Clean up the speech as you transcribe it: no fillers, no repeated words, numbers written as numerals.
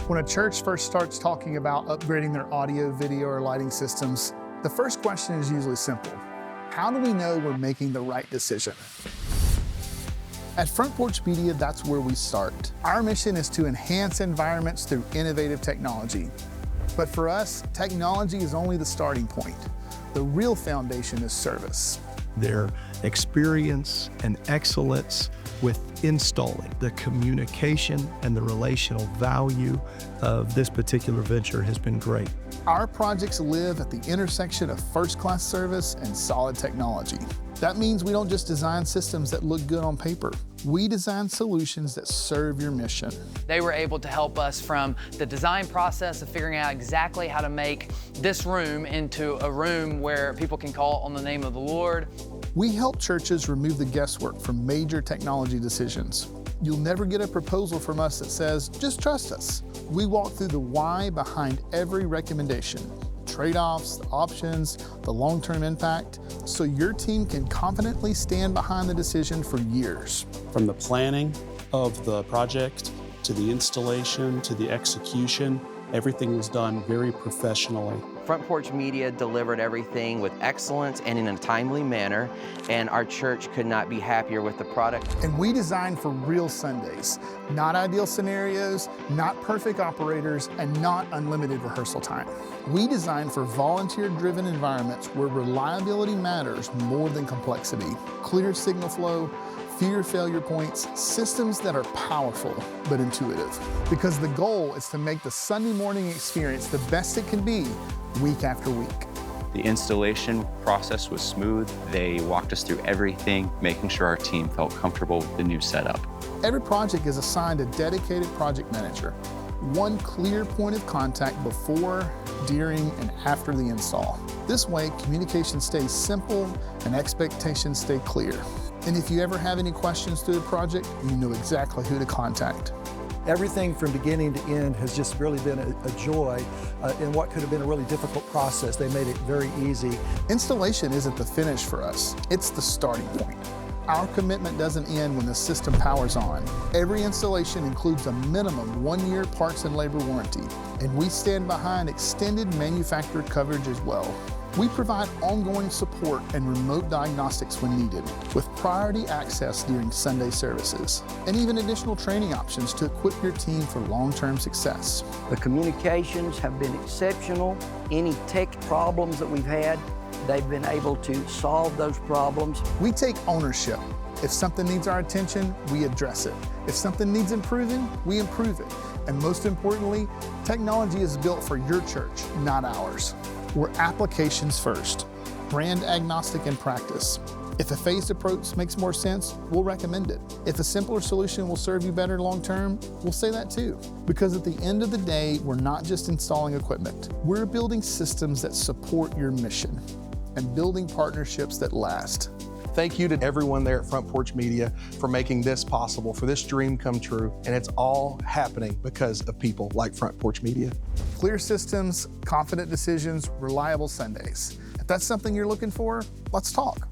When a church first starts talking about upgrading their audio, video, or lighting systems, the first question is usually simple. How do we know we're making the right decision? At Front Porch Media, that's where we start. Our mission is to enhance environments through innovative technology. But for us, technology is only the starting point. The real foundation is service. Their experience and excellence with installing, the communication and the relational value of this particular venture has been great. Our projects live at the intersection of first-class service and solid technology. That means we don't just design systems that look good on paper. We design solutions that serve your mission. They were able to help us from the design process of figuring out exactly how to make this room into a room where people can call on the name of the Lord. We help churches remove the guesswork from major technology decisions. You'll never get a proposal from us that says, just trust us. We walk through the why behind every recommendation, trade-offs, the options, the long-term impact, so your team can confidently stand behind the decision for years. From the planning of the project, to the installation, to the execution, everything was done very professionally. Front Porch Media delivered everything with excellence and in a timely manner, and our church could not be happier with the product. And we design for real Sundays, not ideal scenarios, not perfect operators, and not unlimited rehearsal time. We design for volunteer-driven environments where reliability matters more than complexity. Clear signal flow, fewer failure points, systems that are powerful but intuitive. Because the goal is to make the Sunday morning experience the best it can be week after week. The installation process was smooth. They walked us through everything, making sure our team felt comfortable with the new setup. Every project is assigned a dedicated project manager, one clear point of contact before, during, and after the install. This way, communication stays simple and expectations stay clear. And if you ever have any questions through the project, you know exactly who to contact. Everything from beginning to end has just really been a joy in what could have been a really difficult process. They made it very easy. Installation isn't the finish for us, it's the starting point. Our commitment doesn't end when the system powers on. Every installation includes a minimum 1-year parts and labor warranty, and we stand behind extended manufacturer coverage as well. We provide ongoing support and remote diagnostics when needed, with priority access during Sunday services, and even additional training options to equip your team for long-term success. The communications have been exceptional. Any tech problems that we've had, they've been able to solve those problems. We take ownership. If something needs our attention, we address it. If something needs improving, we improve it. And most importantly, technology is built for your church, not ours. We're applications first, brand agnostic in practice. If a phased approach makes more sense, we'll recommend it. If a simpler solution will serve you better long-term, we'll say that too. Because at the end of the day, we're not just installing equipment. We're building systems that support your mission and building partnerships that last. Thank you to everyone there at Front Porch Media for making this possible, for this dream come true. And it's all happening because of people like Front Porch Media. Clear systems, confident decisions, reliable Sundays. If that's something you're looking for, let's talk.